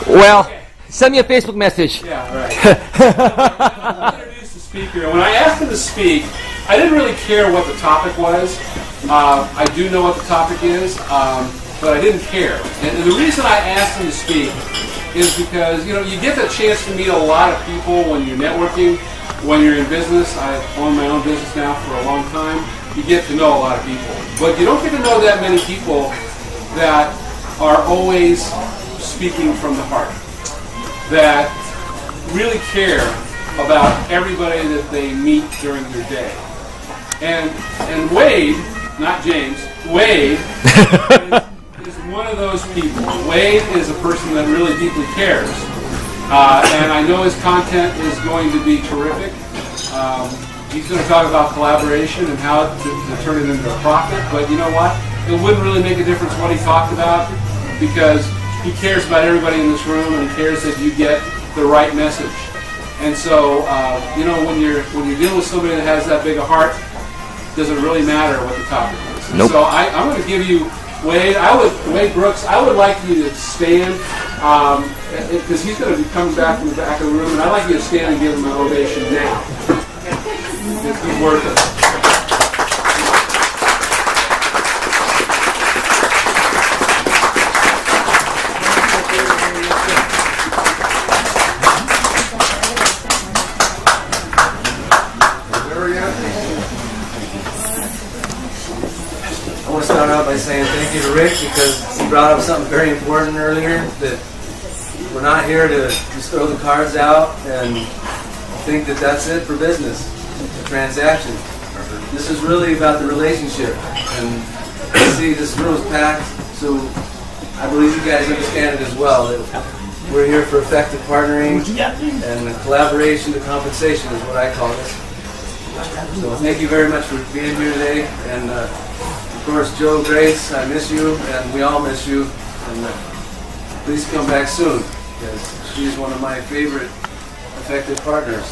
Well, send me a Facebook message. Yeah, right. I'll introduce the speaker. When I asked him to speak, I didn't really care what the topic was. I do know what the topic is, but I didn't care. And the reason I asked him to speak is because, you get the chance to meet a lot of people when you're networking, when you're in business. I've owned my own business now for a long time. You get to know a lot of people. But you don't get to know that many people that are always speaking from the heart, that really care about everybody that they meet during their day. And Wade, not James, Wade is one of those people. Wade is a person that really deeply cares. And I know his content is going to be terrific. He's going to talk about collaboration and how to turn it into a profit. But you know what? It wouldn't really make a difference what he talked about, because he cares about everybody in this room, and he cares that you get the right message. And so, when you're dealing with somebody that has that big a heart, does it really matter what the topic is? Nope. So I'm going to give you Wade. Wade Brooks. I would like you to stand, because he's going to be coming back from the back of the room, and I'd like you to stand and give him an ovation now. He's worth it. I want to start out by saying thank you to Rick, because he brought up something very important earlier, that we're not here to just throw the cards out and think that that's it for business, a transaction. This is really about the relationship. And see, this room is packed, so I believe you guys understand it as well, that we're here for effective partnering, and the collaboration to compensation is what I call this. So thank you very much for being here today. And of course, Joe, Grace, I miss you, and we all miss you. And please come back soon, because she's one of my favorite effective partners.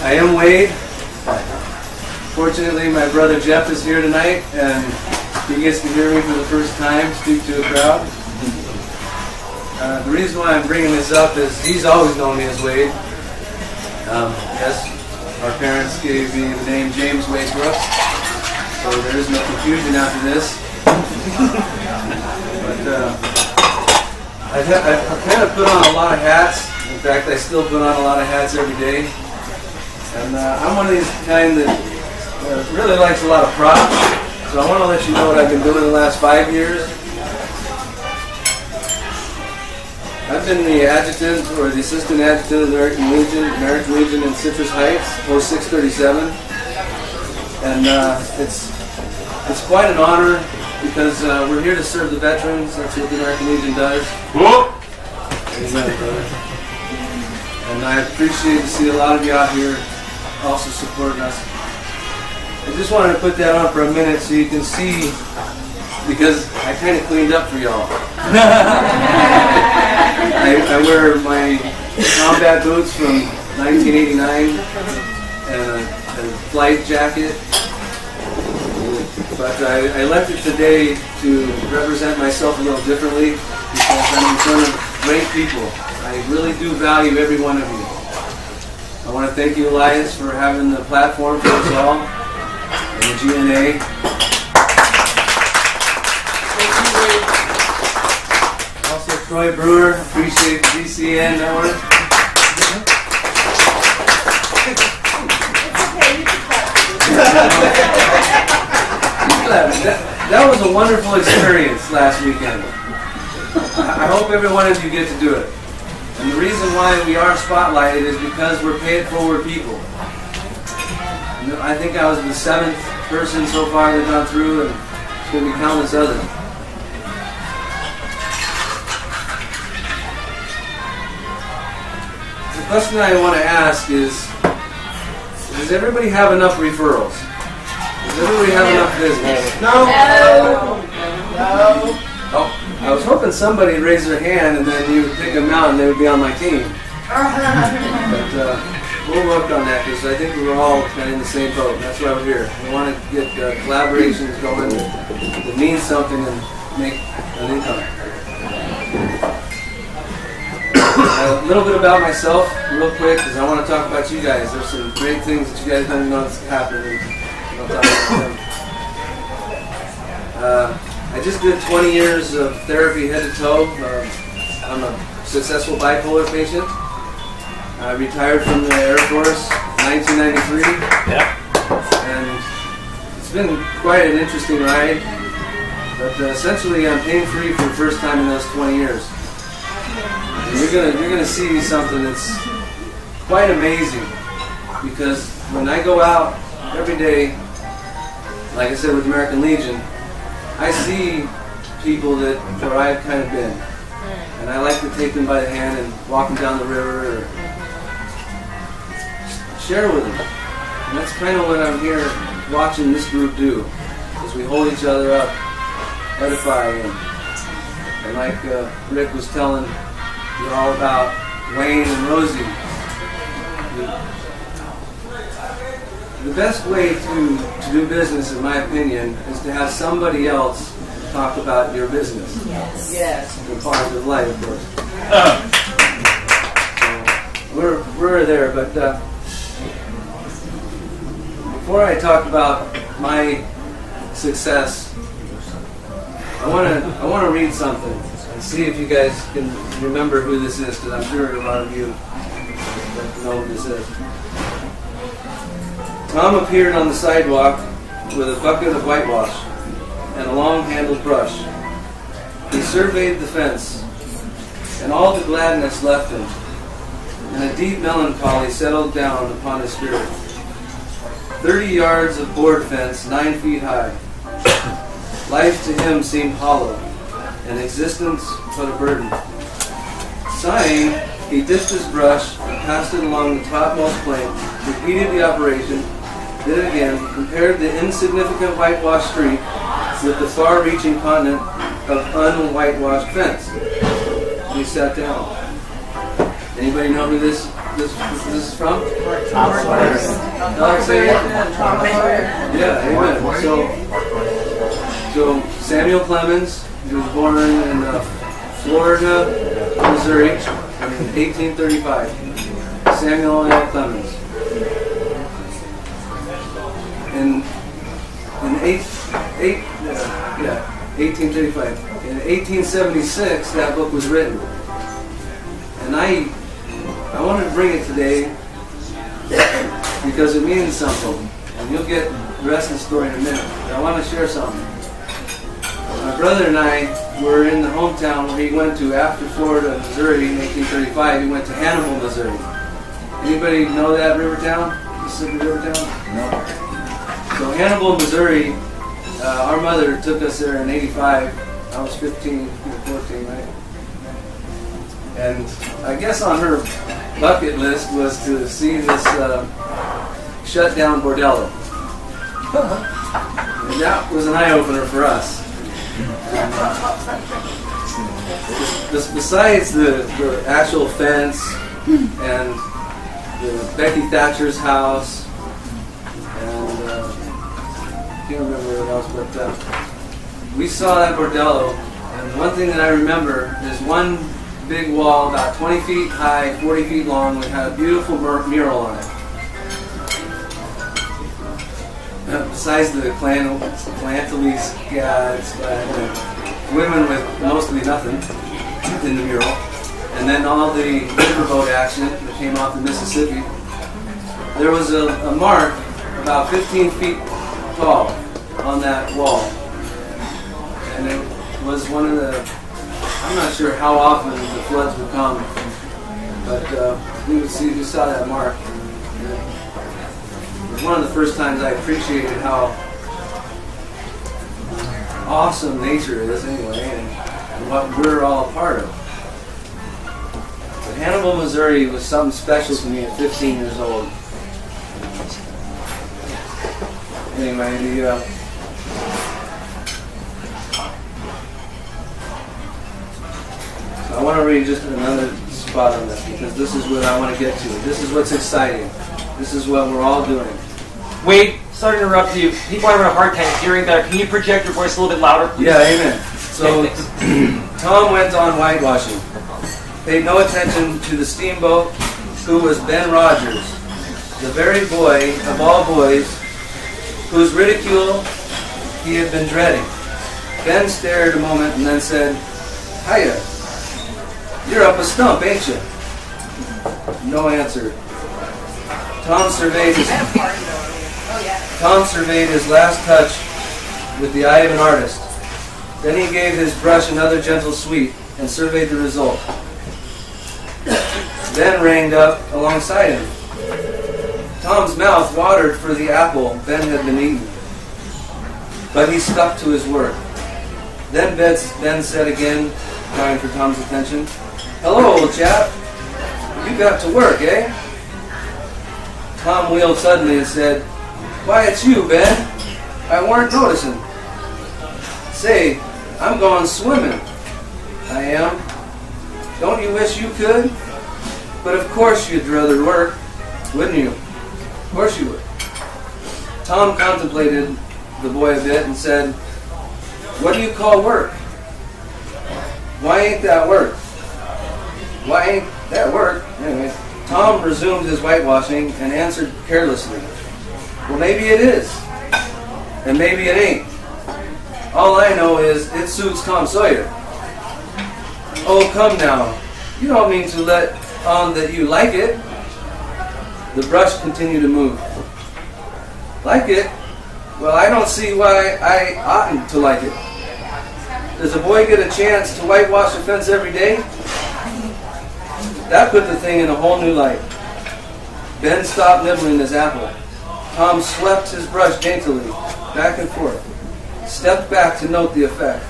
I am Wade. Fortunately, my brother Jeff is here tonight, and he gets to hear me for the first time speak to a crowd. The reason why I'm bringing this up is he's always known me as Wade. Yes, our parents gave me the name James Wade Brooks, so there is no confusion after this. But I've kind of put on a lot of hats. In fact, I still put on a lot of hats every day. And I'm one of these kind that really likes a lot of props. So I want to let you know what I've been doing the last 5 years. I've been the adjutant or the assistant adjutant of the American Legion in Citrus Heights, 4637. And it's quite an honor, because we're here to serve the veterans. That's what the American Legion does. Amen, brother. And I appreciate to see a lot of you out here also supporting us. I just wanted to put that on for a minute so you can see, because I kind of cleaned up for y'all. I wear my combat boots from 1989 and a flight jacket. But I left it today to represent myself a little differently, because I'm in front of great people. I really do value every one of you. I want to thank you, Elias, for having the platform for us all, and the GNA. Also, Troy Brewer, appreciate the DCN network. That was a wonderful experience last weekend. I hope every one of you get to do it. And the reason why we are spotlighted is because we're paid forward people. I think I was the 7th person so far that's gone through, and there's going to be countless others. The question I want to ask is, does everybody have enough referrals? Does everybody have enough business? No. Oh, I was hoping somebody would raise their hand and then you would pick them out and they would be on my team. But we'll work on that, because I think we're all kind of in the same boat. That's why we're here. We want to get collaborations going that mean something and make an income. A little bit about myself, real quick, because I want to talk about you guys. There's some great things that you guys don't even know that's happening. I'll talk about them. I just did 20 years of therapy head to toe. I'm a successful bipolar patient. I retired from the Air Force in 1993. Yeah. And it's been quite an interesting ride. But essentially, I'm pain-free for the first time in those 20 years. And you're gonna see something that's quite amazing, because when I go out every day, like I said with American Legion, I see people that where I've kind of been, and I like to take them by the hand and walk them down the river or share with them. And that's kind of what I'm here watching this group do, is we hold each other up, edify, and like Rick was telling you all about Wayne and Rosie. The best way to do business, in my opinion, is to have somebody else talk about your business. Yes. Yes. In a positive light, of course. So we're there, but before I talk about my success, I want to read something and see if you guys can remember who this is, because I'm sure a lot of you know who this is. Tom appeared on the sidewalk with a bucket of whitewash and a long-handled brush. He surveyed the fence, and all the gladness left him, and a deep melancholy settled down upon his spirit. 30 yards of board fence, 9 feet high. Life to him seemed hollow, and existence but a burden. Sighing, he dipped his brush and passed it along the topmost plank, repeated the operation, did it again, compared the insignificant whitewashed street with the far-reaching continent of unwhitewashed fence. And he sat down. Anybody know who this is from? Alex, say it. Yeah, amen. So Samuel Clemens, he was born in Florida, Missouri, in 1835. Samuel L. Clemens. In 1835. In 1876, that book was written. And I wanted to bring it today because it means something. And you'll get the rest of the story in a minute. But I want to share something. My brother and I were in the hometown where he went to after Florida, Missouri in 1835. He went to Hannibal, Missouri. Anybody know that Rivertown? Mississippi Rivertown? No. So Hannibal, Missouri, our mother took us there in 85. I was 15, 14, right? And I guess on her bucket list was to see this shut down bordello. And that was an eye-opener for us. Besides the actual fence and the Becky Thatcher's house, and I can't remember what else, but we saw that bordello, and one thing that I remember is one big wall about 20 feet high, 40 feet long, that had a beautiful mural on it. Besides the Clantalese guys, women with mostly nothing in the mural, and then all the riverboat action that came off the Mississippi, there was a mark about 15 feet tall on that wall. And it was one of the, I'm not sure how often the floods would come, but we saw that mark. And it was one of the first times I appreciated how awesome nature is anyway, and what we're all a part of. But Hannibal, Missouri was something special to me at 15 years old. Anyway, I want to read just another spot on this, because this is what I want to get to. This is what's exciting. This is what we're all doing. Wade, sorry to interrupt you. People are having a hard time hearing that. Can you project your voice a little bit louder, please? Yeah, amen. So, Tom went on whitewashing. paid no attention to the steamboat, who was Ben Rogers, the very boy of all boys whose ridicule he had been dreading. Ben stared a moment and then said, "Hiya, you're up a stump, ain't you?" No answer. Tom surveyed his last touch with the eye of an artist. Then he gave his brush another gentle sweep and surveyed the result. Ben reined up alongside him. Tom's mouth watered for the apple Ben had been eating, but he stuck to his work. Then Ben said again, trying for Tom's attention, "Hello, old chap. You got to work, eh?" Tom wheeled suddenly and said, "Why, it's you, Ben. I weren't noticing." "Say, I'm going swimming." "I am. Don't you wish you could? But of course you'd rather work, wouldn't you?" "Of course you would." Tom contemplated the boy a bit and said, "What do you call work? Why ain't that work? Why ain't that work?" Anyway, Tom resumed his whitewashing and answered carelessly, "Well, maybe it is, and maybe it ain't. All I know is it suits Tom Sawyer." "Oh, come now. You don't mean to let on that you like it." The brush continued to move. "Like it? Well, I don't see why I oughtn't to like it. Does a boy get a chance to whitewash a fence every day?" That put the thing in a whole new light. Ben stopped nibbling his apple. Tom swept his brush daintily, back and forth, stepped back to note the effect,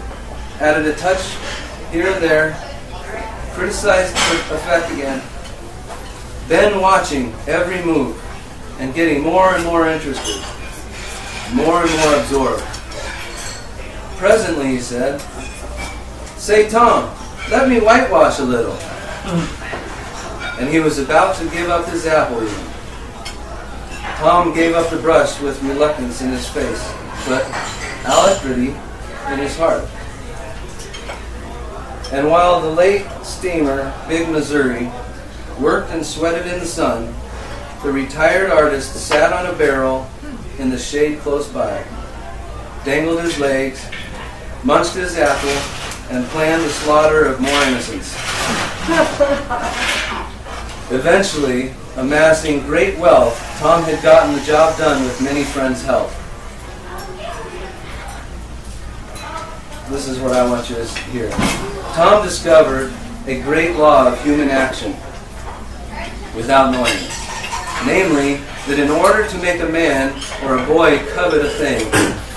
added a touch here and there, criticized the effect again. Ben watching every move and getting more and more interested, more and more absorbed. Presently he said, "Say, Tom, let me whitewash a little." And he was about to give up his apple even. Tom gave up the brush with reluctance in his face, but alacrity in his heart. And while the late steamer, Big Missouri, worked and sweated in the sun, the retired artist sat on a barrel in the shade close by, dangled his legs, munched his apple, and planned the slaughter of more innocents. Eventually, amassing great wealth, Tom had gotten the job done with many friends' help. This is what I want you to hear. Tom discovered a great law of human action without knowing it. Namely, that in order to make a man or a boy covet a thing,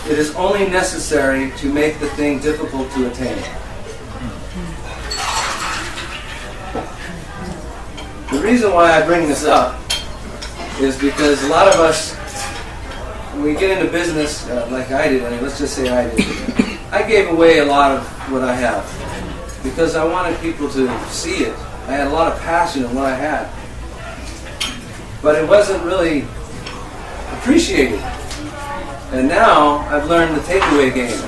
it is only necessary to make the thing difficult to attain. The reason why I bring this up is because a lot of us, when we get into business, like I did, let's just say I did, I gave away a lot of what I have because I wanted people to see it. I had a lot of passion in what I had. But it wasn't really appreciated. And now I've learned the takeaway game,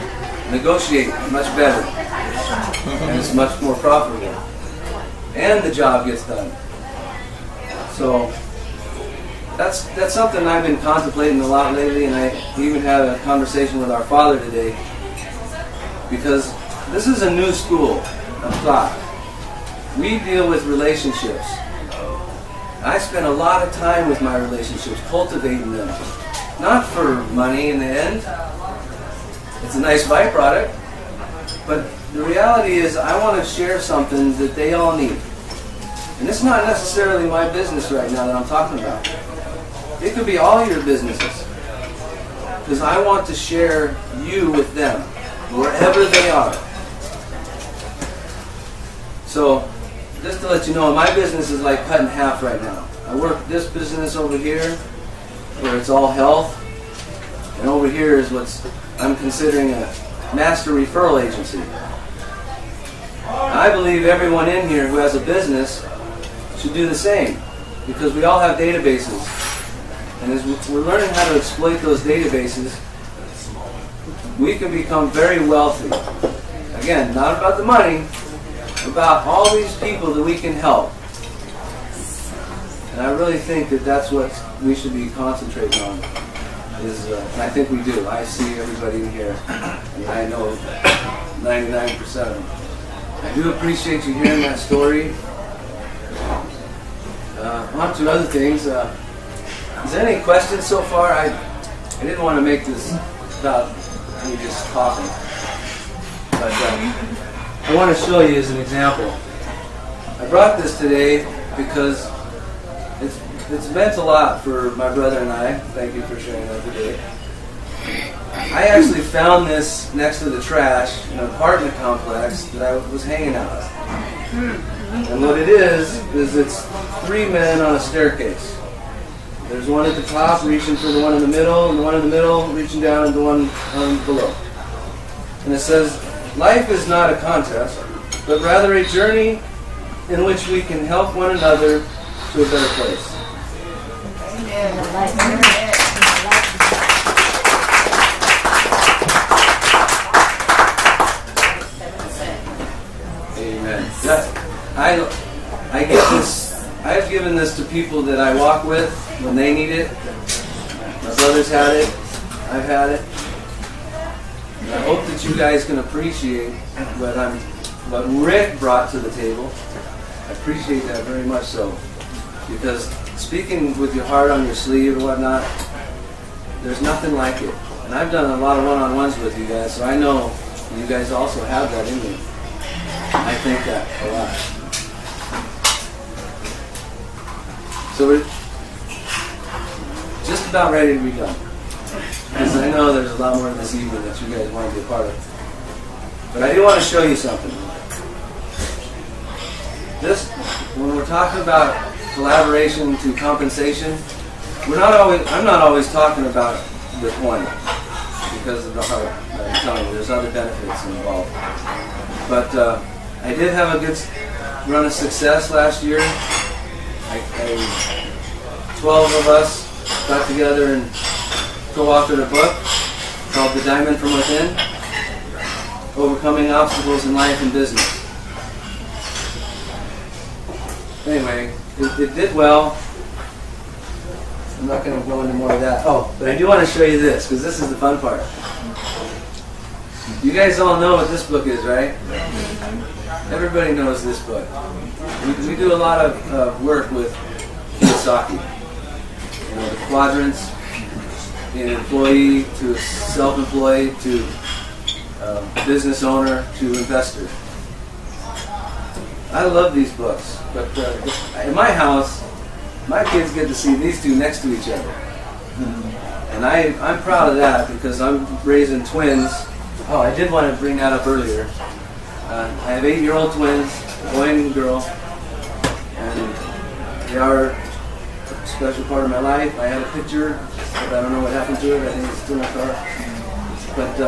negotiate much better, and it's much more profitable. And the job gets done. So that's something I've been contemplating a lot lately, and I even had a conversation with our father today, because this is a new school of thought. We deal with relationships. I spend a lot of time with my relationships, cultivating them. Not for money in the end. It's a nice byproduct. But the reality is I want to share something that they all need. And it's not necessarily my business right now that I'm talking about. It could be all your businesses. Because I want to share you with them, wherever they are. So, just to let you know, my business is like cut in half right now. I work this business over here, where it's all health, and over here is what's I'm considering a master referral agency. I believe everyone in here who has a business should do the same, because we all have databases, and as we're learning how to exploit those databases, we can become very wealthy. Again, not about the money, about all these people that we can help. And I really think that that's what we should be concentrating on. And I think we do. I see everybody in here, and I know 99% of them. I do appreciate you hearing that story. On to other things. Is there any questions so far? I didn't want to make this about me just talking, but I want to show you as an example. I brought this today because it's meant a lot for my brother and I. Thank you for sharing that today. I actually found this next to the trash in an apartment complex that I was hanging out at. And what it is it's 3 men on a staircase. There's one at the top reaching for the one in the middle, and the one in the middle reaching down at the one below. And it says, life is not a contest, but rather a journey in which we can help one another to a better place. Amen. I get this. I've given this to people that I walk with when they need it. My brother's had it. I've had it. And I hope that you guys can appreciate what Rick brought to the table. I appreciate that very much so, because speaking with your heart on your sleeve and whatnot, there's nothing like it. And I've done a lot of one-on-ones with you guys, so I know you guys also have that in you. I think that a lot. So we're just about ready to be done. Because I know there's a lot more this evening that you guys want to be a part of. But I do want to show you something. When we're talking about collaboration to compensation, I'm not always talking about with one, because of the heart. I'm telling you, there's other benefits involved. But I did have a good run of success last year. 12 of us got together and co-authored a book called The Diamond from Within, Overcoming Obstacles in Life and Business. Anyway, it did well. I'm not going to go into more of that. Oh, but I do want to show you this, because this is the fun part. You guys all know what this book is, right? Everybody knows this book. We do a lot of work with Kiyosaki. You know, the quadrants, being an employee to self-employed to business owner to investor. I love these books, but in my house, my kids get to see these two next to each other. And I'm proud of that, because I'm raising twins. Oh, I did want to bring that up earlier. I have 8-year-old twins, a boy and a girl, and they are a special part of my life. I have a picture, but I don't know what happened to it. I think it's still in my car. But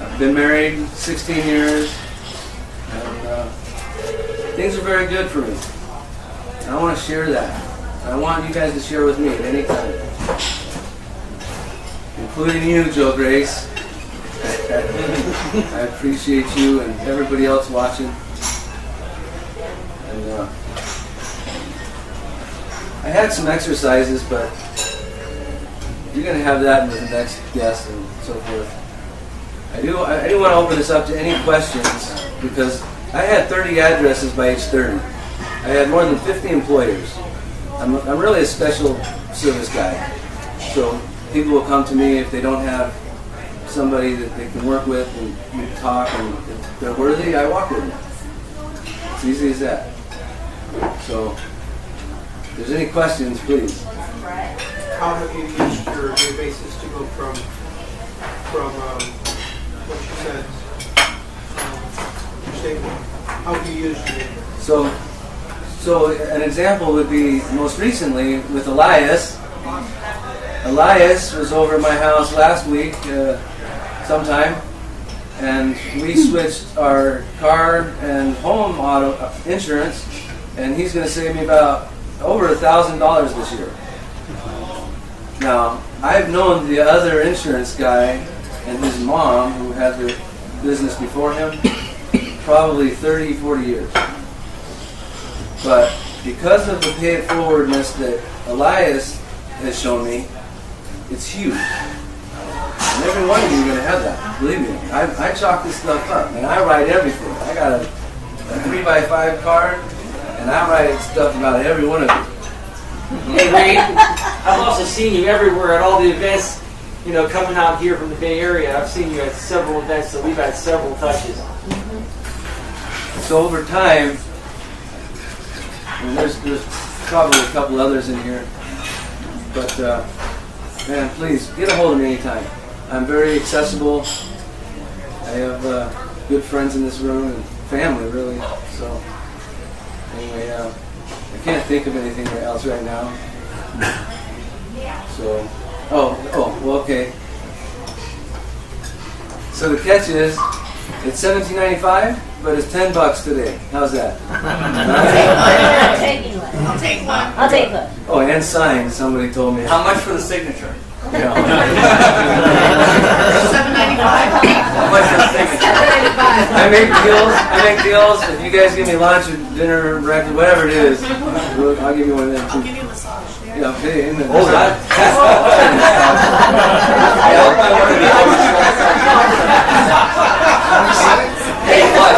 I've been married 16 years, and things are very good for me. And I want to share that. And I want you guys to share with me at any time, including you, Joe Grace. I appreciate you and everybody else watching. And I had some exercises, but you're going to have that with the next guest and so forth. I do want to open this up to any questions, because I had 30 addresses by age 30. I had more than 50 employers. I'm really a special service guy. So people will come to me if they don't have somebody that they can work with, and we talk, and if they're worthy, I walk with them. It's easy as that. So, if there's any questions, please. How have you used your databases to go from what you said, your statement? How have you used it? So an example would be most recently with Elias. Elias was over at my house last week sometime, and we switched our car and home auto insurance, and he's going to save me about over $1,000 this year. Now, I've known the other insurance guy and his mom, who had the business before him, probably 30, 40 years. But because of the pay it forwardness that Elias has shown me, it's huge. And every one of you are going to have that. Believe me. I chalk this stuff up, and I write everything. I got a 3x5 card, and I write stuff about every one of you. Hey, Ray, I've also seen you everywhere at all the events, you know, coming out here from the Bay Area. I've seen you at several events, so we've had several touches. So over time, and there's probably a couple others in here, but man, please get a hold of me anytime. I'm very accessible. I have good friends in this room and family, really. So anyway, I can't think of anything else right now. So, well, okay. So the catch is, it's $17.95, but it's $10 today. How's that? I'll take one. Oh, and signed. Somebody told me. How much for the signature? You know. $7.95. How much for the signature? I make deals. If you guys give me lunch or dinner or breakfast, whatever it is, I'll give you one of them too. I'll give you a massage. Yeah, okay. Amen. Oh, that. Hey, what?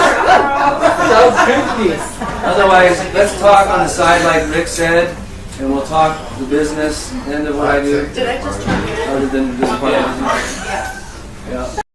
Otherwise, let's talk on the side like Rick said, and we'll talk the business end of what I do. Did I just turn you in? Other than this part. Yeah. Yeah.